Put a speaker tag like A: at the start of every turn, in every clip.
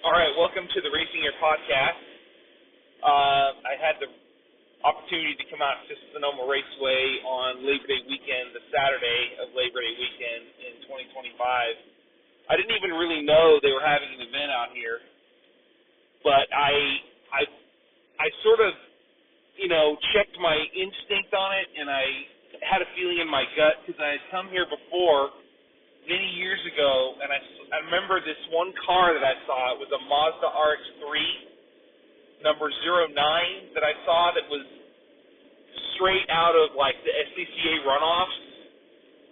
A: All right, welcome to the Racing Year podcast. I had the opportunity to come out to Sonoma Raceway on Labor Day weekend, the Saturday of Labor Day weekend in 2025. I didn't even really know they were having an event out here, but I sort of, checked my instinct on it, and I had a feeling in my gut because I had come here before many years ago, and I remember this one car that I saw. It was a Mazda RX-3, number 09, that I saw that was straight out of, like, the SCCA runoffs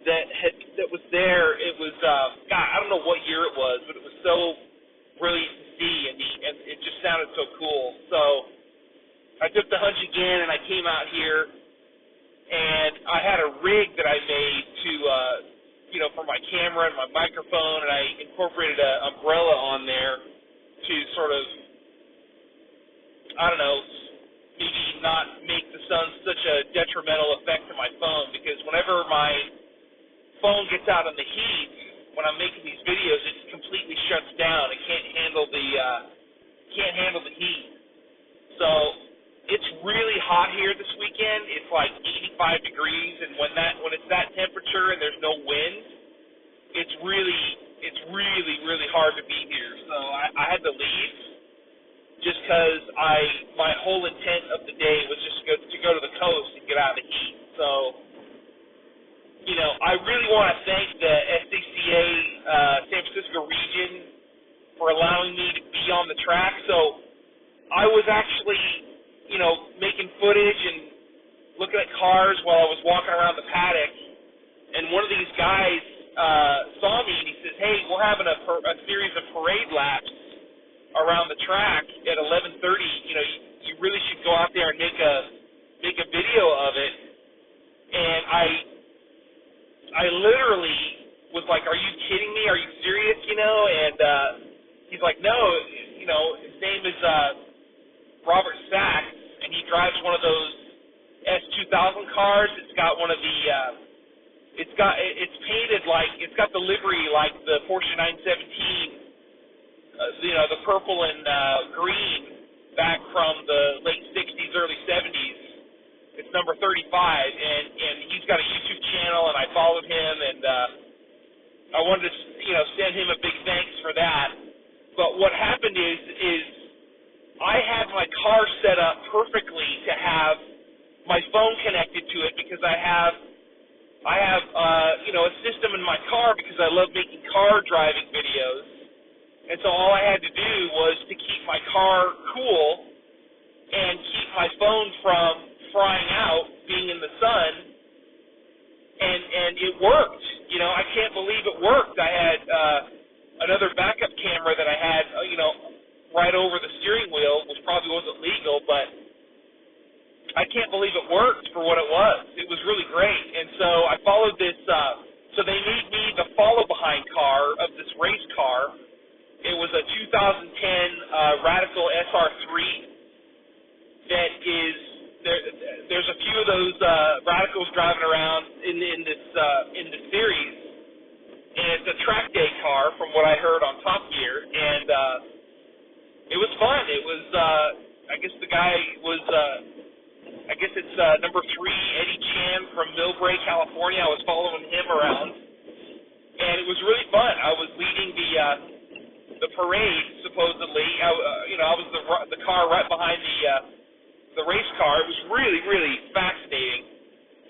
A: that was there. It was, I don't know what year it was, but it was so brilliant to see, and it just sounded so cool. So I took the hunch again, and I came out here, and I had a rig that I made to, for my camera and my microphone, and I incorporated an umbrella on there to sort of, maybe not make the sun such a detrimental effect to my phone, because whenever my phone gets out in the heat, when I'm making these videos, it completely shuts down. It can't handle the heat. So it's really hot here this weekend. It's like 85 degrees, and when it's that temperature and there's no wind, it's really hard to be here. So I had to leave just because my whole intent of the day was just to go to the coast and get out of the heat. So, I really want to thank the SCCA San Francisco region for allowing me to be on the track. So I was actually, making footage and looking at cars while I was walking around the paddock, and one of these guys saw me, and he says, "Hey, we're having a series of parade laps around the track at 11:30. You really should go out there and make a video of it." And I literally was like, "Are you kidding me? Are you serious?" And he's like, "No, his name is Robert Sachs, and he drives one of those S2000 cars. It's got one of the it's painted like, it's got the livery like the Porsche 917, the purple and green back from the late 60s, early 70s. It's number 35, and he's got a YouTube channel, and I followed him, and I wanted to, send him a big thanks for that. But what happened is I had my car set up perfectly to have my phone connected to it, because I have a system in my car, because I love making car driving videos. And so all I had to do was to keep my car cool and keep my phone from frying out, being in the sun, and it worked. I can't believe it worked. I had another backup camera that I had, right over the steering wheel, which probably wasn't legal, but I can't believe it worked for what it was. It was really great. And so I followed this, so they made me the follow-behind car of this race car. It was a 2010 Radical SR3 that is, there's a few of those Radicals driving around in this series, and it's a track day car from what I heard on Top Gear, and it was fun. It was, I guess the guy was, it's number 3, Eddie Chan from Millbrae, California. I was following him around, and it was really fun. I was leading the parade, supposedly. I was the car right behind the race car. It was really fascinating.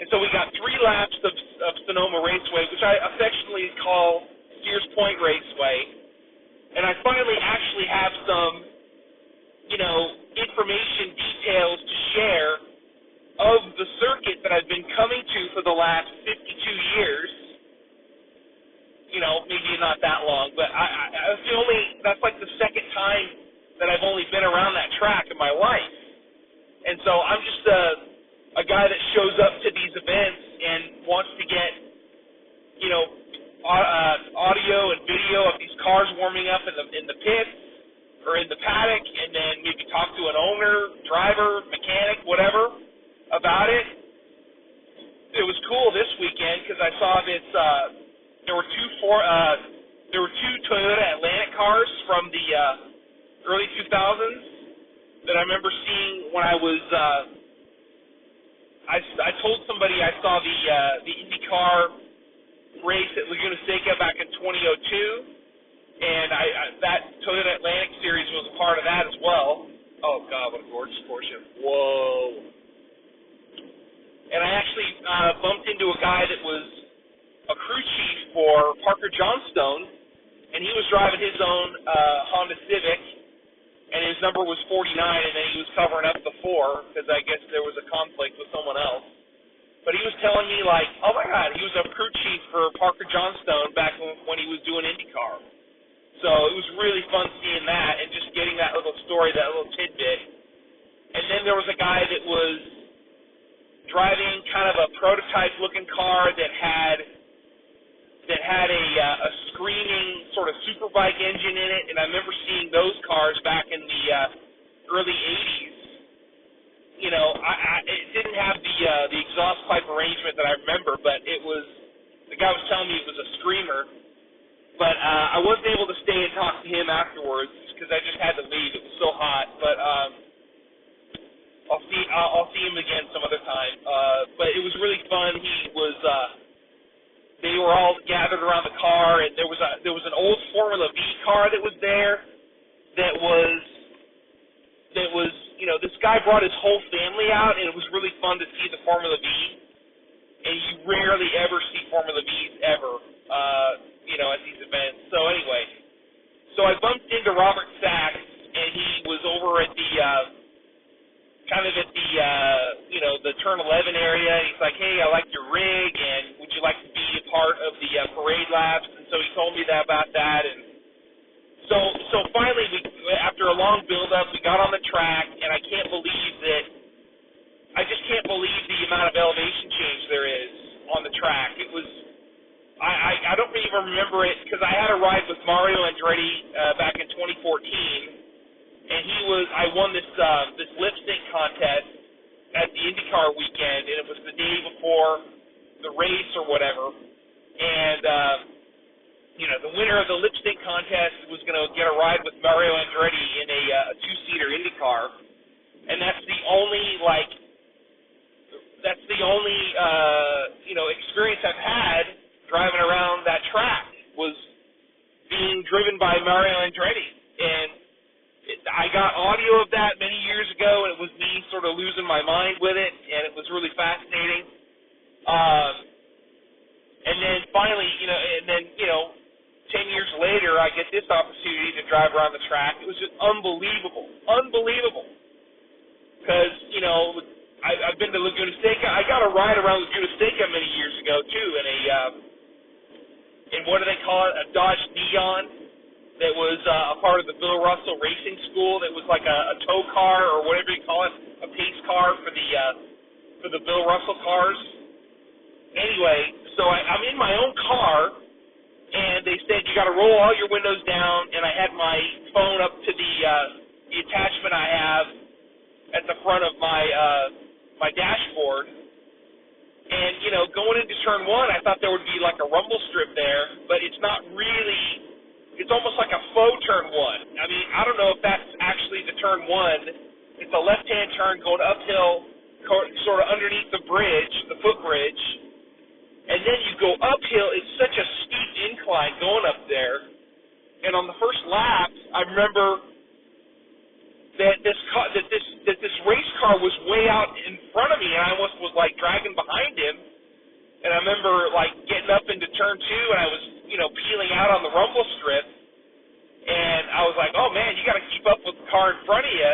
A: And so we got 3 laps of Sonoma Raceway, which I affectionately call Sears Point Raceway. And I finally actually have some, information, details to share of the circuit that I've been coming to for the last 52 years. Maybe not that long, but that's like the second time that I've only been around that track in my life. And so I'm just a guy that shows up to these events and wants to get, audio and video of these cars warming up in the pits or in the paddock, and then maybe talk to an owner, driver, mechanic, whatever, about it. It was cool this weekend because I saw this. There were two Toyota Atlantic cars from the early 2000s that I remember seeing when I was. I told somebody I saw the IndyCar race at Laguna Seca back in 2002, and that Toyota Atlantic Series was a part of that as well. Oh God, what a gorgeous Porsche! Whoa! And I actually bumped into a guy that was a crew chief for Parker Johnstone, and he was driving his own Honda Civic, and his number was 49, and then he was covering up the 4 because I guess there was a conflict with someone else. But he was telling me, like, oh my God, he was a crew chief for Parker Johnstone back when he was doing IndyCar. So it was really fun seeing that and just getting that little story, that little tidbit. And then there was a guy that was driving kind of a prototype-looking car that had a screaming sort of superbike engine in it, and I remember seeing those cars back in the early 80s. You know, it didn't have the exhaust pipe arrangement that I remember, but the guy was telling me it was a screamer. But I wasn't able to stay and talk to him afterwards because I just had to leave. It was so hot. But I'll see him again some other time. But it was really fun. They were all gathered around the car, and there was an old Formula V car that was there. That was this guy brought his whole family out, and it was really fun to see the Formula V. And you rarely ever see Formula Vs ever. At these events. So anyway, I bumped into Robert Sachs, and he was over at the the turn 11 area. He's like, hey, I like your rig, and would you like to be a part of the parade laps? And so he told me about that, and so finally, after a long build-up, we got on the track, and I just can't believe the amount of elevation change there is on the track. It was. I don't even remember it because I had a ride with Mario Andretti back in 2014, and I won this lip sync contest at the IndyCar weekend, and it was the day before the race or whatever, and the winner of the lip sync contest was going to get a ride with Mario Andretti in a 2-seater IndyCar, and that's the only experience I've had driving around that track was being driven by Mario Andretti. And I got audio of that many years ago, and it was me sort of losing my mind with it, and it was really fascinating. And then finally, 10 years later, I get this opportunity to drive around the track. It was just unbelievable. Because, I've been to Laguna Seca. I got a ride around Laguna Seca many years ago, too, in what do they call it, a Dodge Neon that was a part of the Bill Russell Racing School that was like a tow car or whatever you call it, a pace car for the Bill Russell cars. Anyway, so I'm in my own car, and they said you got to roll all your windows down, and I had my phone up to the attachment I have at the front of my dashboard. And, going into turn 1, I thought there would be like a rumble strip there, but it's not really, it's almost like a faux turn 1. I mean, I don't know if that's actually the turn 1. It's a left-hand turn going uphill, sort of underneath the bridge, the footbridge, and then you go uphill. It's such a steep incline going up there. And on the first lap, I remember that this race car was way out in front of me, and I almost was like dragging behind him. And I remember like getting up into turn 2, and I was peeling out on the rumble strip, and I was like, oh man, you got to keep up with the car in front of you.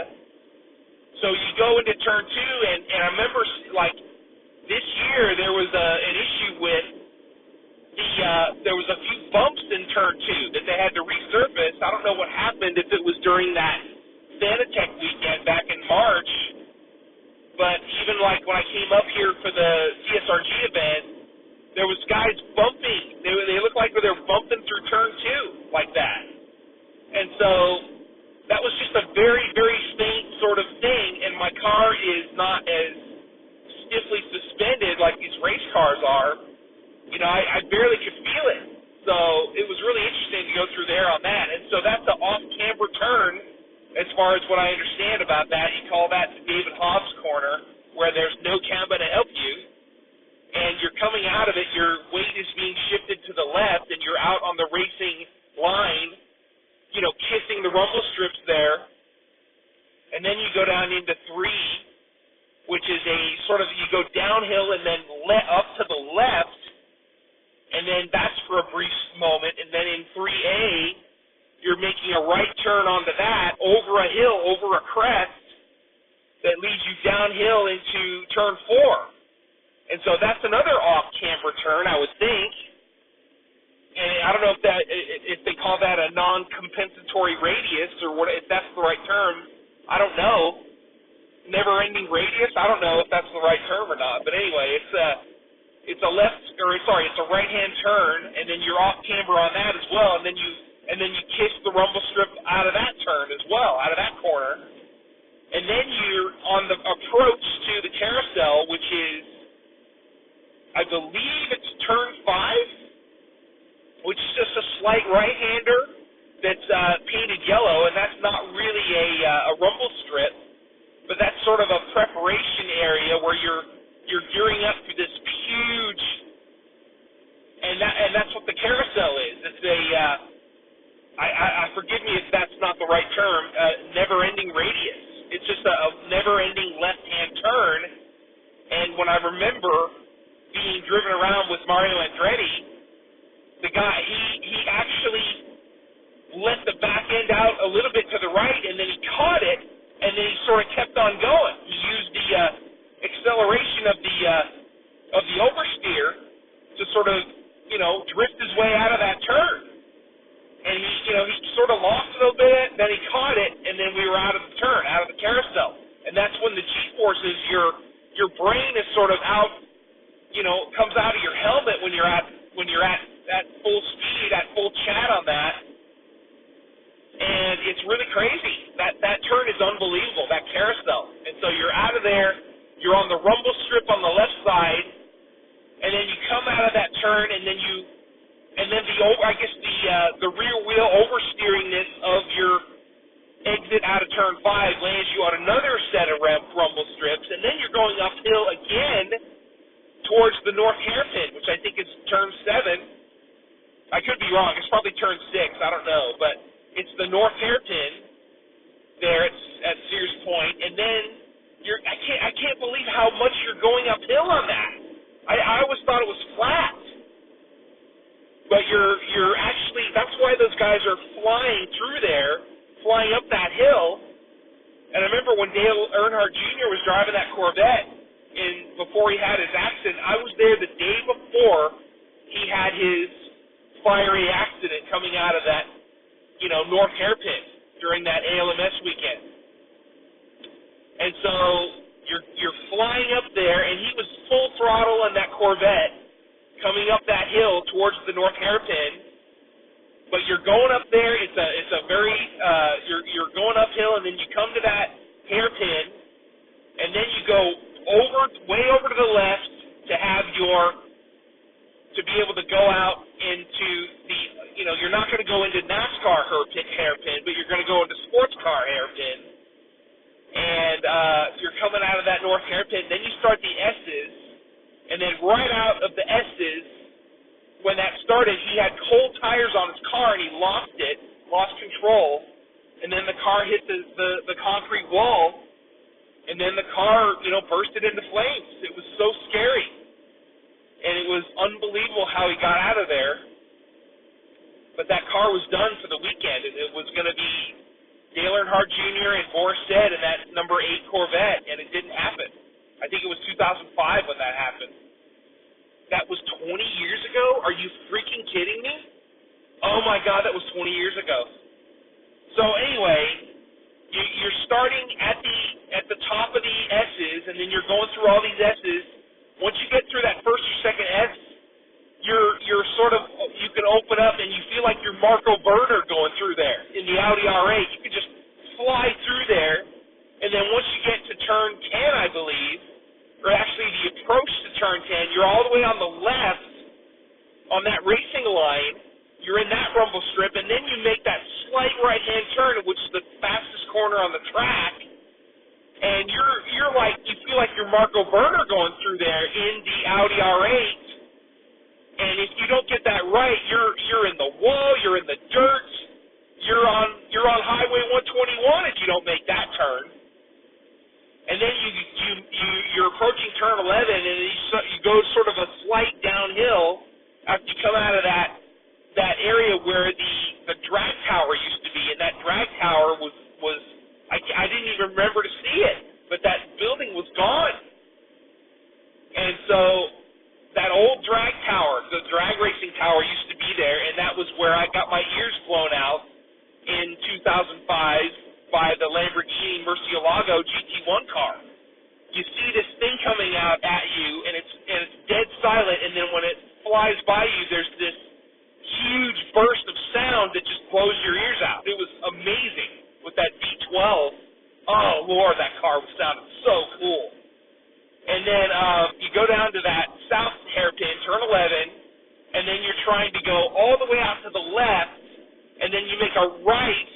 A: So you go into turn 2, and I remember like this year there was an issue with there was a few bumps in turn 2 that they had to resurface. I don't know what happened, if it was during that Fanatec weekend back in March, but even like when I came up here for the CSRG event, there was guys bumping. They looked like they were bumping through turn 2 like that. And so that was just a very, very faint sort of thing, and my car is not as stiffly suspended like these race cars are. I barely could feel it. So it was really interesting to go through there on that. And so that's an off-camber turn far as what I understand about that, you call that the David Hobbs corner, where there's no camera to help you, and you're coming out of it, your weight is being shifted to the left, and you're out on the racing line, you know, kissing the rumble strips there, and then you go down into 3, which is a sort of, you go downhill and then up to the left, and then that's for a brief moment, and then in 3A, you're making a right turn onto that, over a hill, over a crest, that leads you downhill into turn 4. And so that's another off-camber turn, I would think. And I don't know if they call that a non-compensatory radius, or what, if that's the right term. I don't know. Never-ending radius? I don't know if that's the right term or not. But anyway, it's a right-hand turn, and then you're off-camber on that as well, and then you kiss the rumble strip out of that turn as well, out of that corner. And then you're on the approach to the carousel, which is, I believe it's turn 5, which is just a slight right-hander that's painted yellow, and that's not really a rumble strip, but that's sort of a preparation area where you're gearing up to this huge, and that's what the carousel is. It's I forgive me if that's not the right term, never-ending radius. It's just a never-ending left-hand turn, and when I remember being driven around with Mario Andretti, the guy, he actually let the back end out a little bit to the right, and then he caught it, and then he sort of kept on going. He used the acceleration of the oversteer to sort of, drift his way out of that turn. And he sort of lost it a little bit, then he caught it, and then we were out of the turn, out of the carousel. And that's when the G-forces, your brain is sort of out, comes out of your helmet when you're at full speed, at full chat on that. And it's really crazy. That turn is unbelievable, that carousel. And so you're out of there, you're on the rumble strip on the left side, and then you come out of that turn, and then the rear wheel oversteeringness of your exit out of turn 5 lands you on another set of rumble strips, and then you're going uphill again towards the north hairpin, which I think is turn 7. I could be wrong. It's probably turn 6. I don't know, but it's the north hairpin there at Sears Point, and then I can't believe how much you're going uphill on that. I always thought it was flat. But you're actually, that's why those guys are flying up that hill. And I remember when Dale Earnhardt Jr. was driving that Corvette before he had his accident, I was there the day before he had his fiery accident coming out of that, north hairpin during that ALMS weekend. And so you're flying up there, and he was full throttle on that Corvette, coming up that hill towards the north hairpin, but you're going up there. It's a very you're going uphill, and then you come to that hairpin, and then you go way over to the left to be able to go out into the you're not going to go into NASCAR hairpin, but you're going to go into sports car hairpin, and you're coming out of that north hairpin. Then you start the S's. And then right out of the S's, when that started, he had cold tires on his car, and he lost control. And then the car hit the concrete wall, and then the car, bursted into flames. It was so scary. And it was unbelievable how he got out of there. But that car was done for the weekend, and it was going to be Dale Earnhardt Jr. and Boris Said in that number 8 Corvette, and it didn't happen. I think it was 2005 when that happened. That was 20 years ago? Are you freaking kidding me? Oh my God, that was 20 years ago. So anyway, you're starting at the top of the S's, and then you're going through all these S's. Once you get through that first or second S, you're sort of, you can open up and you feel like you're Marco Berner going through there in the Audi R8. You can just fly through there. And then once you get to turn 10, I believe, or actually the approach to turn 10, you're all the way on the left on that racing line. You're in that rumble strip, and then you make that slight right-hand turn, which is the fastest corner on the track, and you're like, you feel like you're Marco Berner going through there in the Audi R8, and if you don't get that right, you're in the wall, you're in the dirt, you're on Highway 121 if you don't make that turn. And then you're approaching turn 11, and you go sort of a slight downhill after you come out of that area where the drag tower used to be, and that drag tower was I didn't even remember to see it, but that building was gone. And so that old drag tower, the drag racing tower, used to be there, and that was where I got my ears blown out in 2005 by the Lamborghini Murcielago GT1 car. You see this thing coming out at you, and it's dead silent, and then when it flies by you, there's this huge burst of sound that just blows your ears out. It was amazing with that V12. Oh, Lord, that car sounded so cool. And then you go down to that south hairpin, turn 11, and then you're trying to go all the way out to the left, and then you make a right,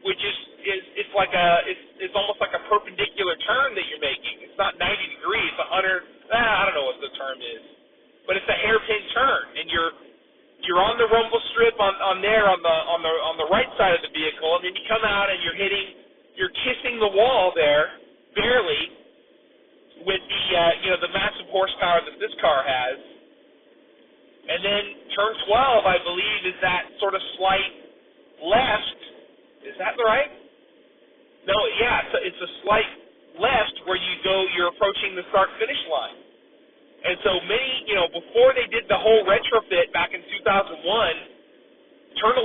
A: which is it's almost like a perpendicular turn that you're making. It's not 90 degrees, 100. I don't know what the term is, but it's a hairpin turn, and you're on the rumble strip on the right side of the vehicle, and then you come out and you're kissing the wall there barely with the massive horsepower that this car has. And then turn 12, I believe, is that sort of slight left. Is that right? No, yeah, it's a slight left where you're approaching the start-finish line. And so before they did the whole retrofit back in 2001, turn 11,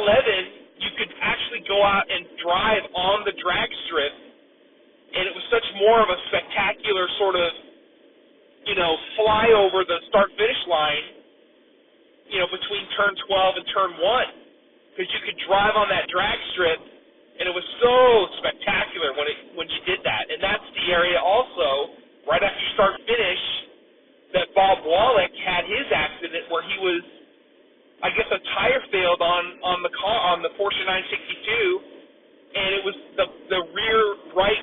A: you could actually go out and drive on the drag strip, and it was such more of a spectacular sort of, fly over the start-finish line, between turn 12 and turn 1, because you could drive on that drag strip. And it was so spectacular when you did that. And that's the area also, right after you start finish, that Bob Wallach had his accident where he was, I guess, a tire failed on the car, on the Porsche 962, and it was the rear right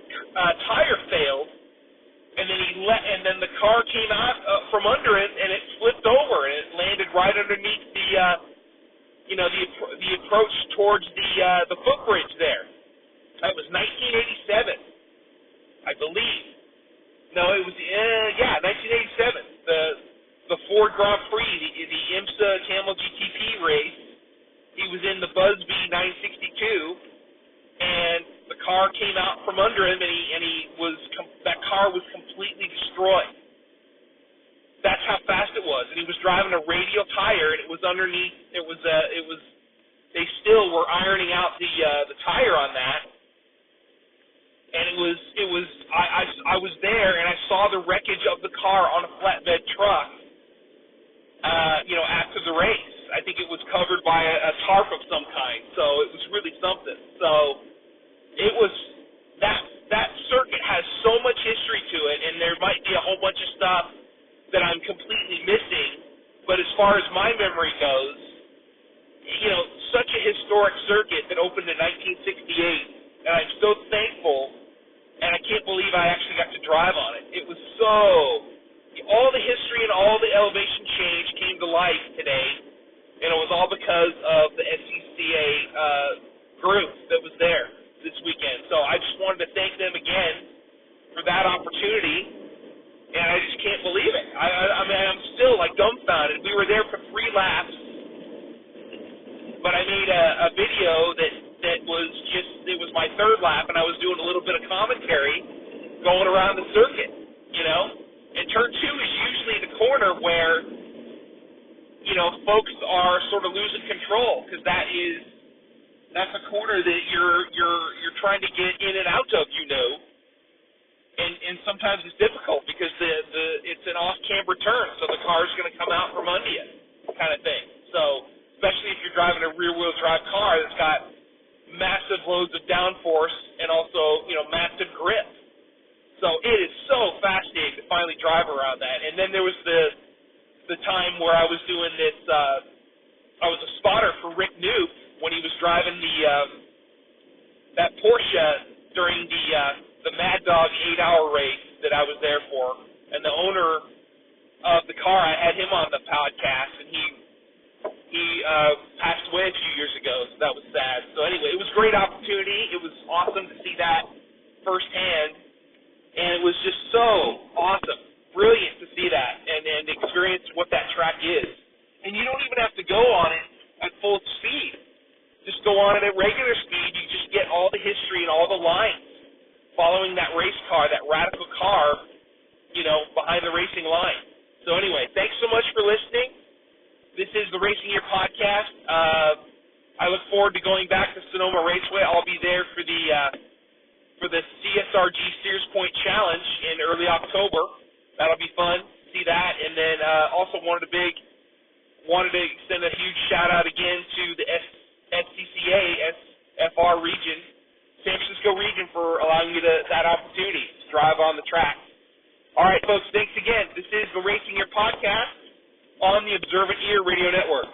A: tire failed, and then the car came out from under it, and it flipped over, and it landed right underneath the approach towards the footbridge there. That was 1987, I believe. No, it was 1987. The Ford Grand Prix, the IMSA Camel GTP race. He was in the Busby 962, and the car came out from under him, and that car was completely destroyed. That's how fast it was, and he was driving a radial tire, and it was underneath. They still were ironing out the tire on that, and I was there, and I saw the wreckage of the car on a flatbed truck. After the race, I think it was covered by a tarp of some kind, so it was really something. So it was that circuit has so much history to it, and there might be a whole bunch of stuff that I'm completely missing, but as far as my memory goes, such a historic circuit that opened in 1968, and I'm so thankful, and I can't believe I actually got to drive on it. It was all the history and all the elevation change came to life today, and it was all because of the SCCA group that was there this weekend. So I just wanted to thank them again for that opportunity. And I just can't believe it. I mean, I'm still like dumbfounded. We were there for 3 laps, but I made a video that was it was my 3rd lap, and I was doing a little bit of commentary going around the circuit, And turn 2 is usually the corner where, folks are sort of losing control, because that's a corner that you're trying to get in and out of, And sometimes it's difficult because it's an off-camber turn, so the car's going to come out from under you, kind of thing. So, especially if you're driving a rear-wheel drive car that's got massive loads of downforce and also, massive grip. So it is so fascinating to finally drive around that. And then there was the time where I was doing this. I was a spotter for Rick Newt when he was driving that Porsche during the Mad Dog 8-hour race that I was there for, and the owner of the car, I had him on the podcast, and he passed away a few years ago, so that was sad. So anyway, it was a great opportunity. It was awesome to see that firsthand, and it was just so awesome, brilliant to see that and experience what that track is. And you don't even have to go on it at full speed. Just go on it at regular speed. You just get all the history and all the lines following that race car, that radical car, behind the racing line. So anyway, thanks so much for listening. This is the Racing Year Podcast. I look forward to going back to Sonoma Raceway. I'll be there for the CSRG Sears Point Challenge in early October. That'll be fun. See that. And then also wanted to extend a huge shout out again to the SCCA SFR region, San Francisco region, for allowing me that opportunity to drive on the track. All right, folks, thanks again. This is the Racing Year Podcast on the Observant Ear Radio Network.